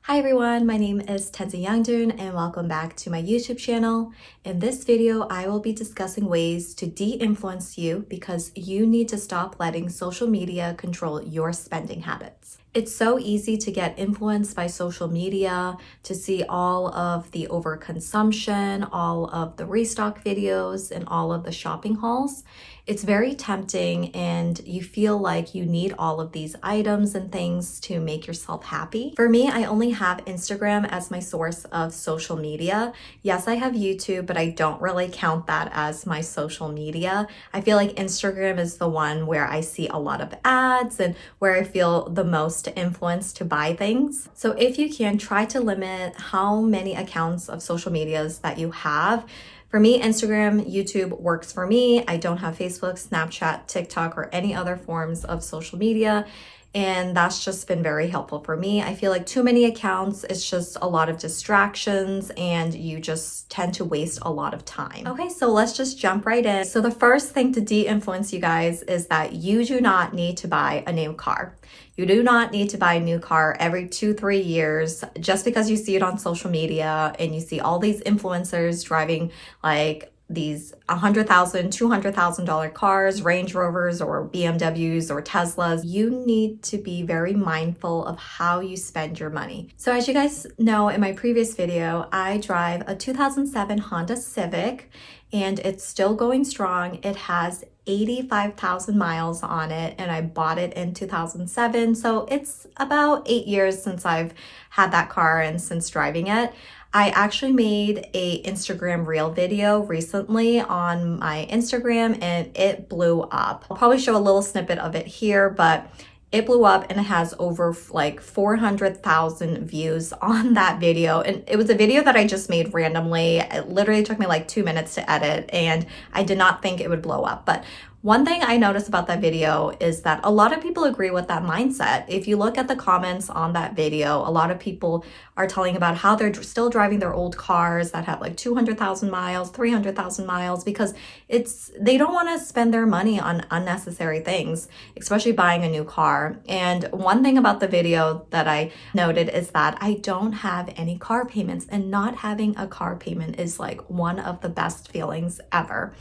Hi everyone, my name is Tenzi Youngdoon and welcome back to my YouTube channel. In this video, I will be discussing ways to de-influence you because you need to stop letting social media control your spending habits. It's so easy to get influenced by social media, to see all of the overconsumption, all of the restock videos, and all of the shopping hauls. It's very tempting and you feel like you need all of these items and things to make yourself happy. For me, I only have Instagram as my source of social media. Yes, I have YouTube, but I don't really count that as my social media. I feel like Instagram is the one where I see a lot of ads and where I feel the most influence to buy things. So if you can, try to limit how many accounts of social medias that you have. For me, Instagram, YouTube works for me. I don't have Facebook, Snapchat, TikTok, or any other forms of social media. And that's just been very helpful for me. I feel like too many accounts, it's just a lot of distractions and you just tend to waste a lot of time. Okay, so let's just jump right in. So the first thing to de-influence you guys is that you do not need to buy a new car. You do not need to buy a new car every 2-3 years just because you see it on social media and you see all these influencers driving like these $100,000, $200,000 cars, Range Rovers or BMWs or Teslas. You need to be very mindful of how you spend your money. So as you guys know, in my previous video, I drive a 2007 Honda Civic and it's still going strong. It has 85,000 miles on it and I bought it in 2007. So it's about 8 years since I've had that car and since driving it. I actually made a Instagram reel video recently on my Instagram and it blew up. I'll probably show a little snippet of it here, but it blew up and it has over like 400,000 views on that video. And it was a video that I just made randomly. It literally took me like 2 minutes to edit and I did not think it would blow up. But one thing I noticed about that video is that a lot of people agree with that mindset. If you look at the comments on that video, a lot of people are telling about how they're still driving their old cars that have like 200,000 miles, 300,000 miles, because they don't want to spend their money on unnecessary things, especially buying a new car. And one thing about the video that I noted is that I don't have any car payments, and not having a car payment is like one of the best feelings ever.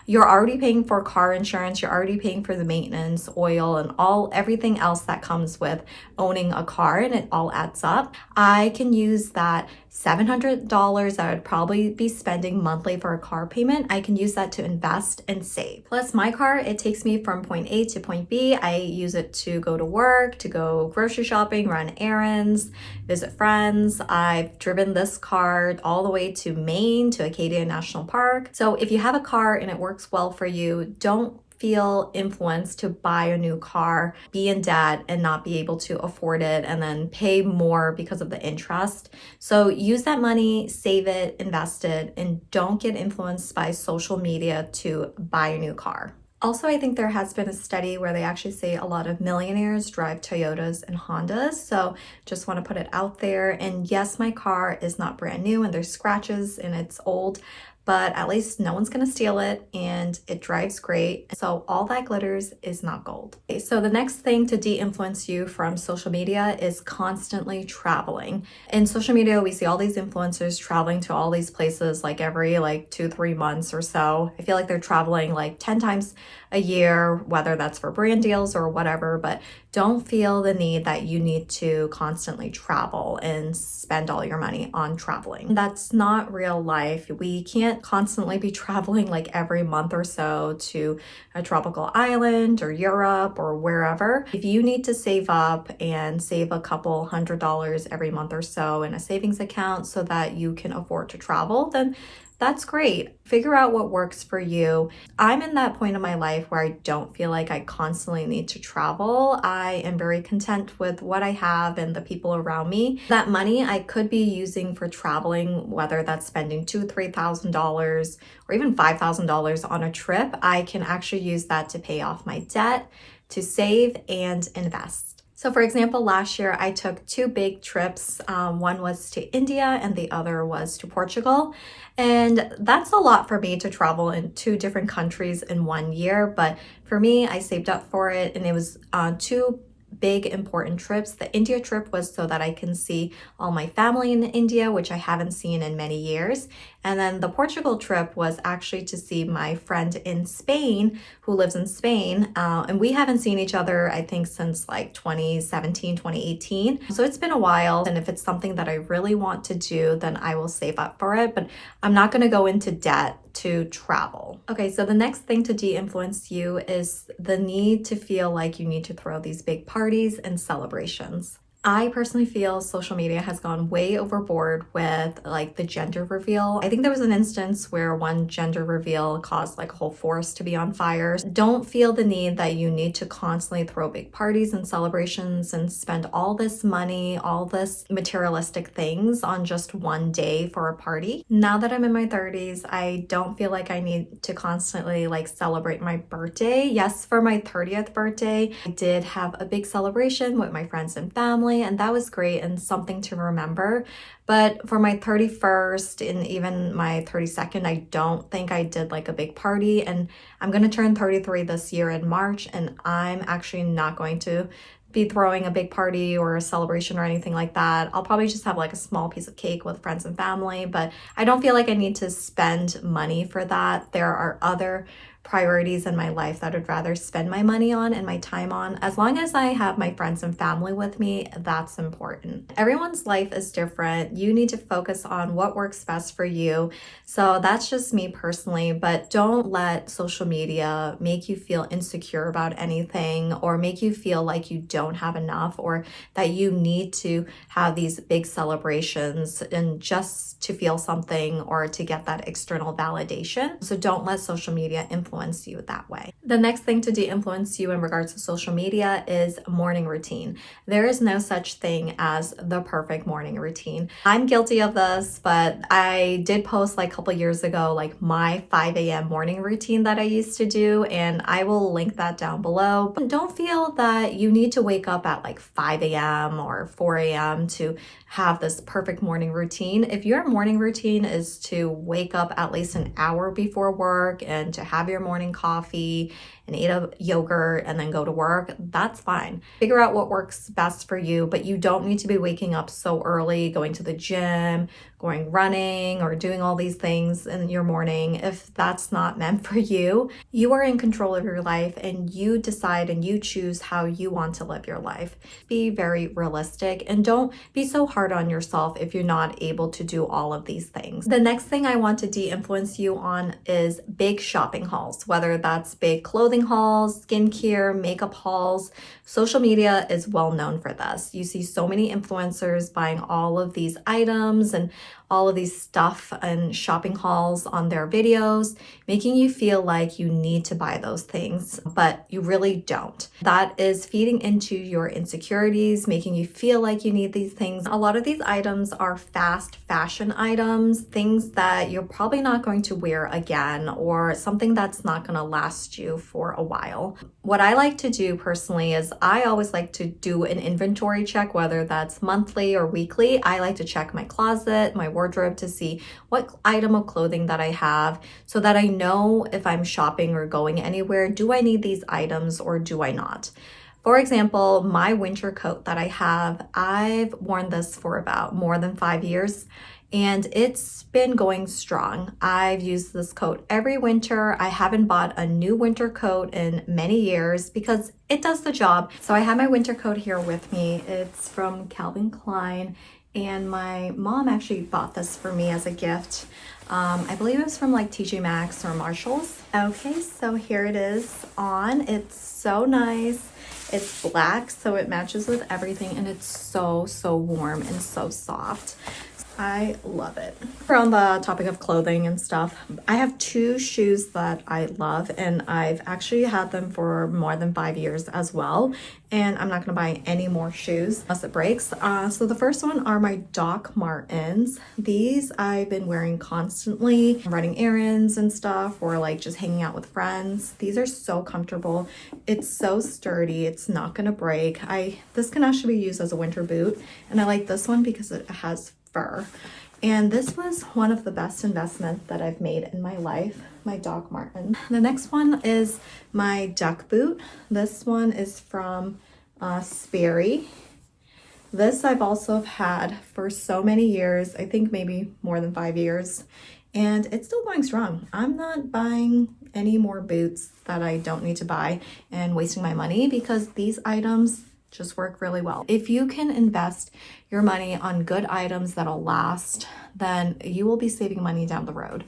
You're already paying for car insurance, you're already paying for the maintenance, oil, and everything else that comes with owning a car, and it all adds up. I can use that $700 that I would probably be spending monthly for a car payment. I can use that to invest and save. Plus my car, it takes me from point A to point B. I use it to go to work, to go grocery shopping, run errands, visit friends. I've driven this car all the way to Maine, to Acadia National Park. So if you have a car and it works well for you, don't feel influenced to buy a new car, be in debt and not be able to afford it, and then pay more because of the interest. So use that money, save it, invest it, and don't get influenced by social media to buy a new car. Also, I think there has been a study where they actually say a lot of millionaires drive Toyotas and Hondas. So just want to put it out there. And yes, my car is not brand new and there's scratches and it's old, but at least no one's gonna steal it and it drives great. So all that glitters is not gold. Okay, so the next thing to de-influence you from social media is constantly traveling. In social media, we see all these influencers traveling to all these places like every 2-3 months or so. I feel like they're traveling like 10 times a year, whether that's for brand deals or whatever, but don't feel the need that you need to constantly travel and spend all your money on traveling. That's not real life. We can't constantly be traveling like every month or so to a tropical island or Europe or wherever. If you need to save up and save a couple $100 every month or so in a savings account so that you can afford to travel, then that's great. Figure out what works for you. I'm in that point in my life where I don't feel like I constantly need to travel. I am very content with what I have and the people around me. That money I could be using for traveling, whether that's spending $2,000, $3,000 or even $5,000 on a trip, I can actually use that to pay off my debt, to save and invest. So for example, last year I took 2 big trips. One was to India and the other was to Portugal. And that's a lot for me to travel in 2 different countries in 1 year. But for me, I saved up for it and it was 2 big important trips. The India trip was so that I can see all my family in India, which I haven't seen in many years. And then the Portugal trip was actually to see my friend in Spain who lives in Spain. And we haven't seen each other, I think, since like 2017, 2018. So it's been a while. And if it's something that I really want to do, then I will save up for it. But I'm not going to go into debt to travel. Okay, so the next thing to de-influence you is the need to feel like you need to throw these big parties and celebrations. I personally feel social media has gone way overboard with like the gender reveal. I think there was an instance where one gender reveal caused like a whole forest to be on fire. Don't feel the need that you need to constantly throw big parties and celebrations and spend all this money, all this materialistic things on just one day for a party. Now that I'm in my 30s, I don't feel like I need to constantly like celebrate my birthday. Yes, for my 30th birthday, I did have a big celebration with my friends and family, and that was great and something to remember. But for my 31st and even my 32nd, I don't think I did like a big party. And I'm going to turn 33 this year in March, and I'm actually not going to be throwing a big party or a celebration or anything like that. I'll probably just have like a small piece of cake with friends and family, but I don't feel like I need to spend money for that. There are other priorities in my life that I'd rather spend my money on and my time on. As long as I have my friends and family with me, that's important. Everyone's life is different. You need to focus on what works best for you. So that's just me personally, but don't let social media make you feel insecure about anything or make you feel like you don't have enough or that you need to have these big celebrations and just to feel something or to get that external validation. So don't let social media influence you that way. The next thing to de-influence you in regards to social media is morning routine. There is no such thing as the perfect morning routine. I'm guilty of this, but I did post like a couple years ago like my 5 a.m. morning routine that I used to do, and I will link that down below. But don't feel that you need to wake up at like 5 a.m. or 4 a.m. to have this perfect morning routine. If your morning routine is to wake up at least an hour before work and to have your morning coffee and eat a yogurt and then go to work, that's fine. Figure out what works best for you, but you don't need to be waking up so early, going to the gym, going running, or doing all these things in your morning. If that's not meant for you, you are in control of your life and you decide and you choose how you want to live your life. Be very realistic and don't be so hard on yourself if you're not able to do all of these things. The next thing I want to de-influence you on is big shopping hauls, whether that's big clothing hauls, skincare, makeup hauls. Social media is well known for this. You see so many influencers buying all of these items and all of these stuff and shopping hauls on their videos, making you feel like you need to buy those things, but you really don't. That is feeding into your insecurities, making you feel like you need these things. A lot of these items are fast fashion items, things that you're probably not going to wear again, or something that's not going to last you for a while. What I like to do personally is I always like to do an inventory check, whether that's monthly or weekly. I like to check my closet, my wardrobe to see what item of clothing that I have so that I know if I'm shopping or going anywhere, do I need these items or do I not? For example, my winter coat that I have, I've worn this for about more than 5 years and it's been going strong. I've used this coat every winter. I haven't bought a new winter coat in many years because it does the job. So I have my winter coat here with me. It's from Calvin Klein. And my mom actually bought this for me as a gift. I believe it was from like TJ Maxx or Marshalls. Okay, so here it is on. It's so nice. It's black, so it matches with everything, and it's so warm and so soft. I love it. We're on the topic of clothing and stuff. I have 2 shoes that I love, and I've actually had them for more than 5 years as well. And I'm not gonna buy any more shoes unless it breaks. So the first one are my Doc Martens. These I've been wearing constantly, running errands and stuff, or like just hanging out with friends. These are so comfortable. It's so sturdy. It's not gonna break. This can actually be used as a winter boot. And I like this one because it has fur. And this was one of the best investments that I've made in my life, my Doc Martens. The next one is my duck boot. This one is from Sperry. This I've also had for so many years, I think maybe more than 5 years, and it's still going strong. I'm not buying any more boots that I don't need to buy and wasting my money because these items just work really well. If you can invest your money on good items that'll last, then you will be saving money down the road.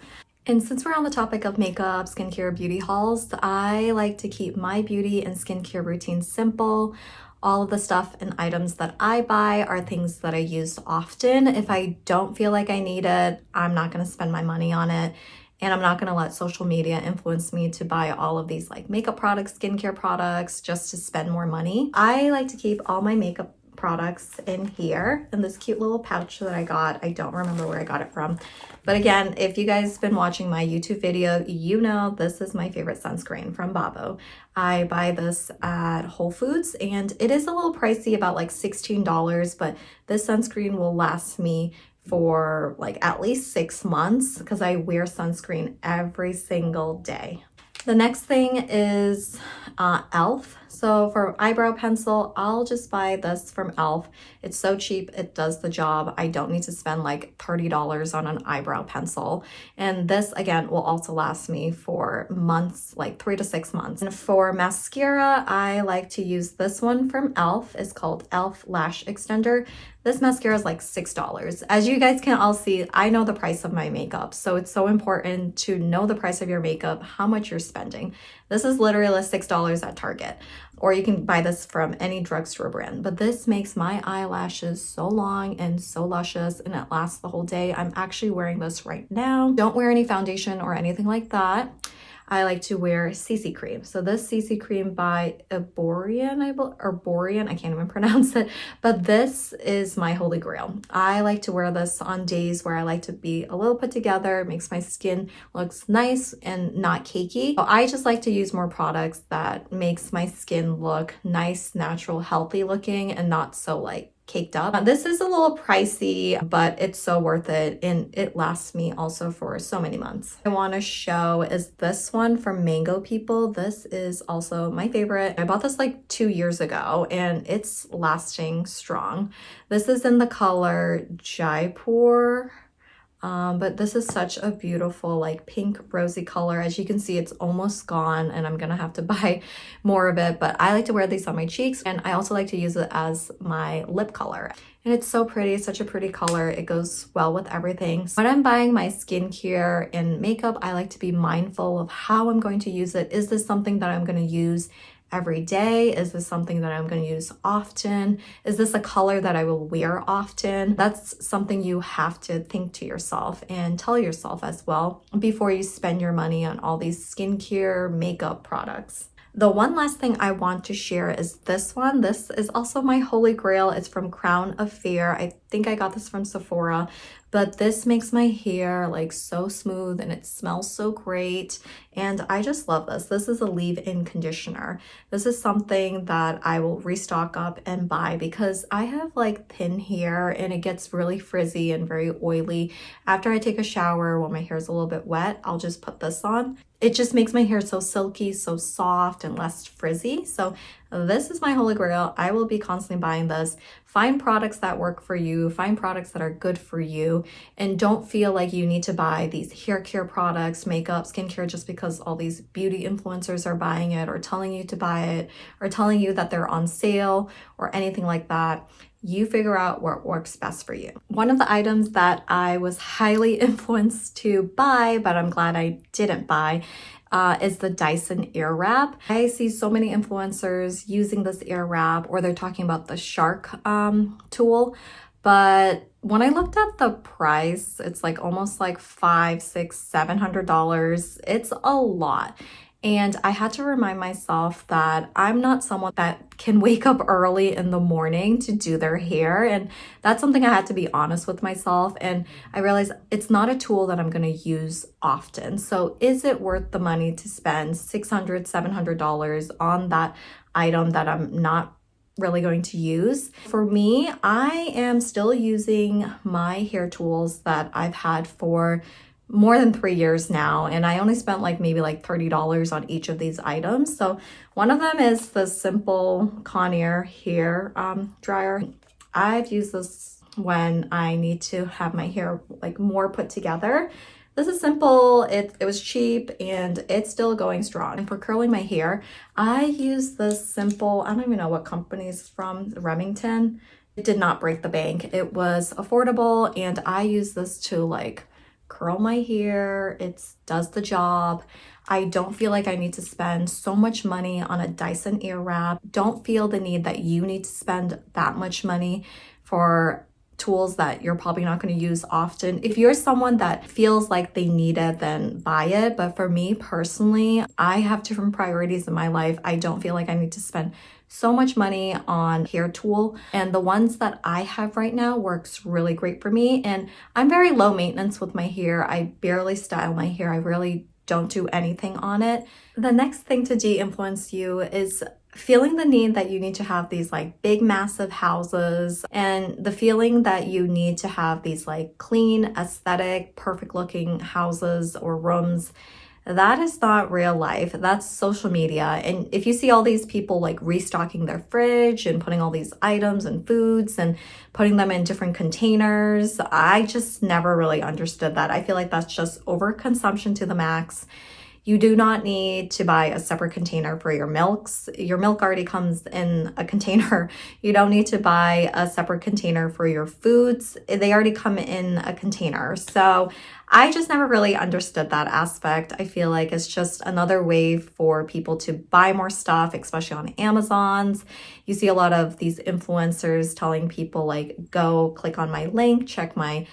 And since we're on the topic of makeup, skincare, beauty hauls, I like to keep my beauty and skincare routine simple. All of the stuff and items that I buy are things that I use often. If I don't feel like I need it, I'm not going to spend my money on it. And I'm not going to let social media influence me to buy all of these like makeup products, skincare products, just to spend more money. I like to keep all my makeup products in here in this cute little pouch that I got. I don't remember where I got it from. But again, if you guys have been watching my YouTube video, you know this is my favorite sunscreen from Babo. I buy this at Whole Foods and it is a little pricey, about like $16, but this sunscreen will last me for like at least 6 months because I wear sunscreen every single day. The next thing is e.l.f. So for eyebrow pencil, I'll just buy this from e.l.f. It's so cheap, it does the job. I don't need to spend like $30 on an eyebrow pencil. And this, again, will also last me for months, like 3 to 6 months. And for mascara, I like to use this one from e.l.f. It's called e.l.f. Lash Extender. This mascara is like $6. As you guys can all see, I know the price of my makeup. So it's so important to know the price of your makeup, how much you're spending. This is literally $6 at Target, or you can buy this from any drugstore brand. But this makes my eyelashes so long and so luscious, and it lasts the whole day. I'm actually wearing this right now. Don't wear any foundation or anything like that. I like to wear CC cream. So this CC cream by Borean, I can't even pronounce it, but this is my holy grail. I like to wear this on days where I like to be a little put together. It makes my skin looks nice and not cakey. So I just like to use more products that makes my skin look nice, natural, healthy looking, and not so like caked up. This is a little pricey, but it's so worth it, and it lasts me also for so many months. I want to show is this one from Mango People. This is also my favorite. I bought this like 2 years ago and it's lasting strong. This is in the color Jaipur. But this is such a beautiful like pink rosy color. As you can see, it's almost gone and I'm gonna have to buy more of it, but I like to wear these on my cheeks, and I also like to use it as my lip color. And it's so pretty, it's such a pretty color. It goes well with everything. So when I'm buying my skincare and makeup, I like to be mindful of how I'm going to use it. Is this something that I'm going to use every day? Is this something that I'm going to use often? Is this a color that I will wear often? That's something you have to think to yourself and tell yourself as well before you spend your money on all these skincare makeup products. The one last thing I want to share is this one. This is also my holy grail. It's from Crown Affair. I think I got this from Sephora, but this makes my hair like so smooth and it smells so great. And I just love this. This is a leave-in conditioner. This is something that I will restock up and buy because I have like thin hair and it gets really frizzy and very oily. After I take a shower, when my hair is a little bit wet, I'll just put this on. It just makes my hair so silky, so soft, and less frizzy. So this is my holy grail. I will be constantly buying this. Find products that work for you, find products that are good for you, and don't feel like you need to buy these hair care products, makeup, skincare, just because all these beauty influencers are buying it or telling you to buy it or telling you that they're on sale or anything like that. You figure out what works best for you. One of the items that I was highly influenced to buy, but I'm glad I didn't buy, is the Dyson Airwrap. I see so many influencers using this Airwrap, or they're talking about the Shark tool. But when I looked at the price, it's like almost like $500, $600, $700. It's a lot. And I had to remind myself that I'm not someone that can wake up early in the morning to do their hair. And that's something I had to be honest with myself. And I realized it's not a tool that I'm going to use often. So is it worth the money to spend $600, $700 on that item that I'm not really going to use? For me, I am still using my hair tools that I've had for more than 3 years now, and I only spent like maybe like $30 on each of these items. So one of them is the simple Conair hair dryer. I've used this when I need to have my hair like more put together. This is simple, it was cheap, and it's still going strong. And for curling my hair, I use this simple, I don't even know what company it's from, Remington. It did not break the bank. It was affordable, and I use this to like curl my hair. It does the job. I don't feel like I need to spend so much money on a Dyson Airwrap. Don't feel the need that you need to spend that much money for tools that you're probably not going to use often. If you're someone that feels like they need it, then buy it. But for me personally, I have different priorities in my life. I don't feel like I need to spend so much money on hair tool, and the ones that I have right now works really great for me. And I'm very low maintenance with my hair. I barely style my hair. I really don't do anything on it. The next thing to de-influence you is feeling the need that you need to have these like big massive houses, and the feeling that you need to have these like clean, aesthetic, perfect looking houses or rooms. That is not real life. That's social media. And if you see all these people like restocking their fridge and putting all these items and foods and putting them in different containers, I just never really understood that. I feel like that's just overconsumption to the max. You do not need to buy a separate container for your milks. Your milk already comes in a container. You don't need to buy a separate container for your foods. They already come in a container. So I just never really understood that aspect. I feel like it's just another way for people to buy more stuff, especially on Amazons. You see a lot of these influencers telling people like, go click on my link, check my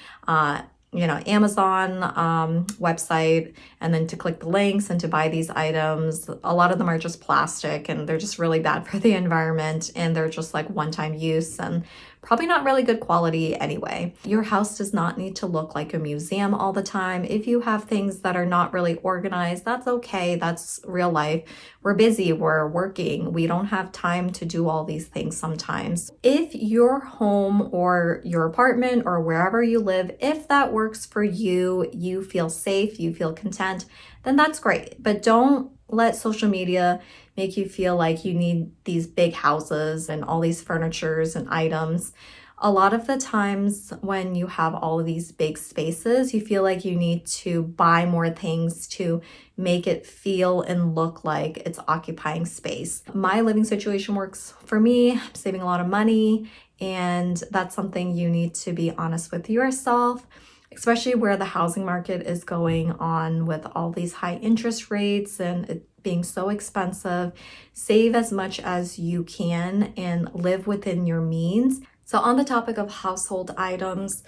Amazon website, and then to click the links and to buy these items. A lot of them are just plastic, and they're just really bad for the environment, and they're just like one-time use and probably not really good quality anyway. Your house does not need to look like a museum all the time. If you have things that are not really organized, that's okay. That's real life. We're busy, we're working. We don't have time to do all these things sometimes. If your home or your apartment or wherever you live, if that works for you, you feel safe, you feel content, then that's great. But don't let social media make you feel like you need these big houses and all these furnitures and items. A lot of the times when you have all of these big spaces, you feel like you need to buy more things to make it feel and look like it's occupying space. My living situation works for me. I'm saving a lot of money, and that's something you need to be honest with yourself, especially where the housing market is going on with all these high interest rates and it being so expensive. Save as much as you can and live within your means. So on the topic of household items,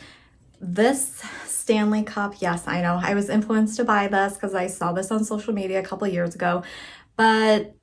this Stanley cup, yes, I know I was influenced to buy this because I saw this on social media a couple years ago, but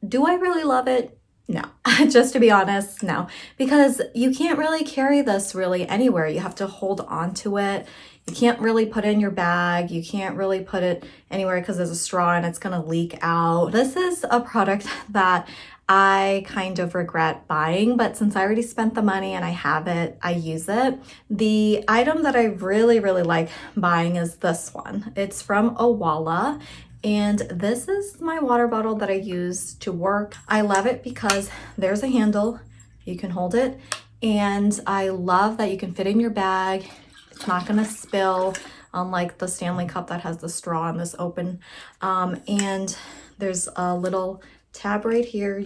do I really love it? No, just to be honest, no, because you can't really carry this really anywhere. You have to hold on to it. You can't really put it in your bag. You can't really put it anywhere because there's a straw and it's gonna leak out. This is a product that I kind of regret buying, but since I already spent the money and I have it, I use it. The item that I really, really like buying is this one. It's from Owala. And this is my water bottle that I use to work. I love it because there's a handle, you can hold it. And I love that you can fit in your bag. It's not gonna spill, unlike the Stanley cup that has the straw and this open. And there's a little tab right here,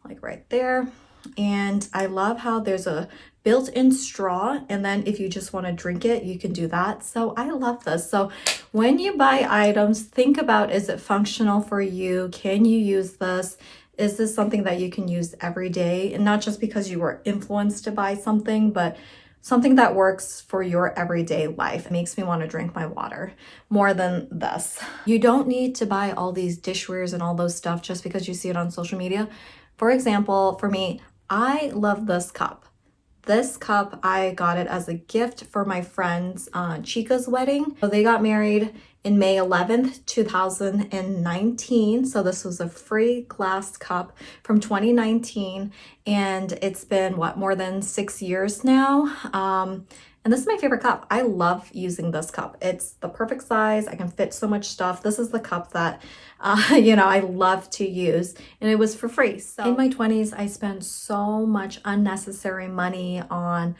like right there. And I love how there's a built-in straw, and then if you just want to drink it, you can do that. So I love this. So when you buy items, think about, is it functional for you? Can you use this? Is this something that you can use every day? And not just because you were influenced to buy something, but something that works for your everyday life. It makes me want to drink my water more than this. You don't need to buy all these dishwares and all those stuff just because you see it on social media. For example, for me, I love this cup. This cup, I got it as a gift for my friend's Chica's wedding. So they got married in May 11th, 2019. So this was a free glass cup from 2019. And it's been, what, more than 6 years now. And this is my favorite cup. I love using this cup. It's the perfect size. I can fit so much stuff. This is the cup that, I love to use, and it was for free. So in my 20s, I spent so much unnecessary money on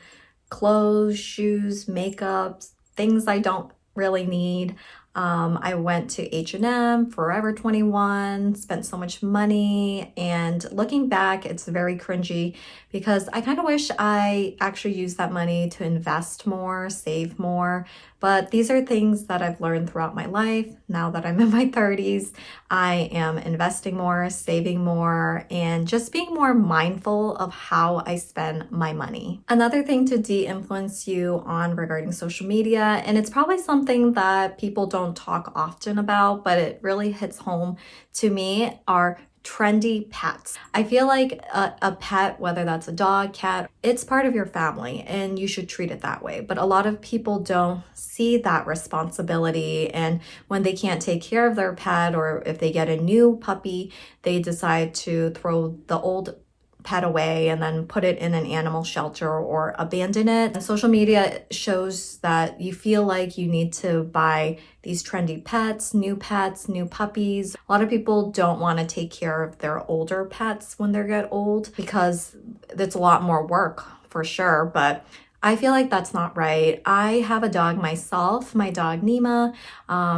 clothes, shoes, makeup, things I don't really need. I went to H&M, Forever 21, spent so much money, and looking back, it's very cringy because I kind of wish I actually used that money to invest more, save more. But these are things that I've learned throughout my life. Now that I'm in my 30s, I am investing more, saving more, and just being more mindful of how I spend my money. Another thing to de-influence you on regarding social media, and it's probably something that people don't talk often about, but it really hits home to me, are trendy pets. I feel like a pet, whether that's a dog, cat, it's part of your family and you should treat it that way. But a lot of people don't see that responsibility, and when they can't take care of their pet, or if they get a new puppy, they decide to throw the old pet away and then put it in an animal shelter or abandon it. And social media shows that you feel like you need to buy these trendy pets, new puppies. A lot of people don't want to take care of their older pets when they get old because it's a lot more work for sure, but I feel like that's not right. I have a dog myself, my dog Nima.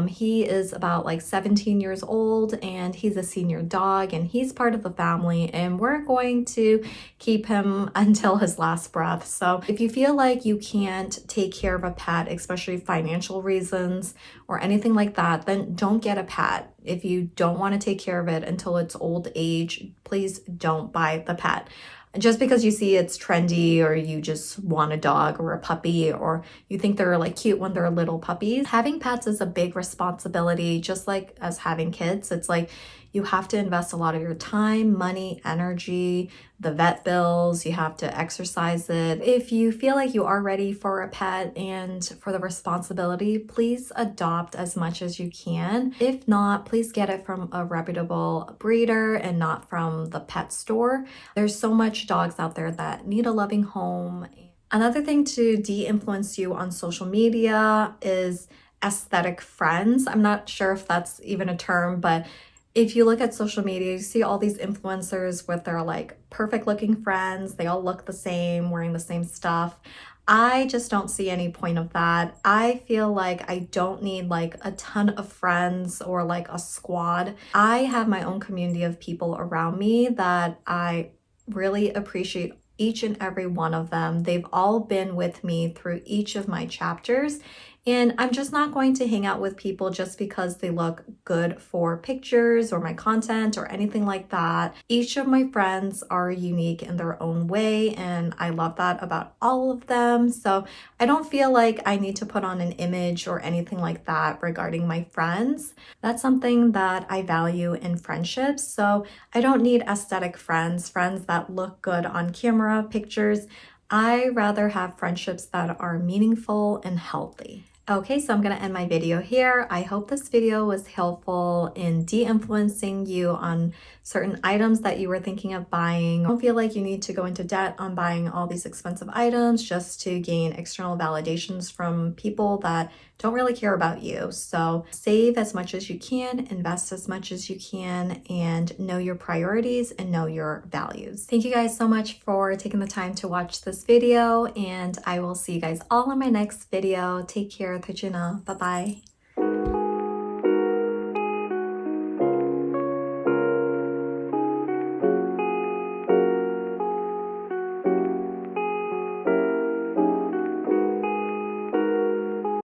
He is about like 17 years old, and he's a senior dog, and he's part of the family, and we're going to keep him until his last breath. So if you feel like you can't take care of a pet, especially financial reasons or anything like that, then don't get a pet. If you don't want to take care of it until its old age, please don't buy the pet. Just because you see it's trendy, or you just want a dog or a puppy, or you think they're like cute when they're little puppies. Having pets is a big responsibility, just like as having kids. It's like you have to invest a lot of your time, money, energy, the vet bills, you have to exercise it. If you feel like you are ready for a pet and for the responsibility, please adopt as much as you can. If not, please get it from a reputable breeder and not from the pet store. There's so much dogs out there that need a loving home. Another thing to de-influence you on social media is aesthetic friends. I'm not sure if that's even a term, but if you look at social media, you see all these influencers with their like perfect looking friends. They all look the same, wearing the same stuff. I just don't see any point of that. I feel like I don't need like a ton of friends or like a squad. I have my own community of people around me that I really appreciate each and every one of them. They've all been with me through each of my chapters. And I'm just not going to hang out with people just because they look good for pictures or my content or anything like that. Each of my friends are unique in their own way, and I love that about all of them. So I don't feel like I need to put on an image or anything like that regarding my friends. That's something that I value in friendships. So I don't need aesthetic friends that look good on camera, pictures. I rather have friendships that are meaningful and healthy. Okay, so I'm going to end my video here. I hope this video was helpful in de-influencing you on certain items that you were thinking of buying. Don't feel like you need to go into debt on buying all these expensive items just to gain external validations from people that don't really care about you. So save as much as you can, invest as much as you can, and know your priorities and know your values. Thank you guys so much for taking the time to watch this video, and I will see you guys all in my next video. Take care. Bye bye.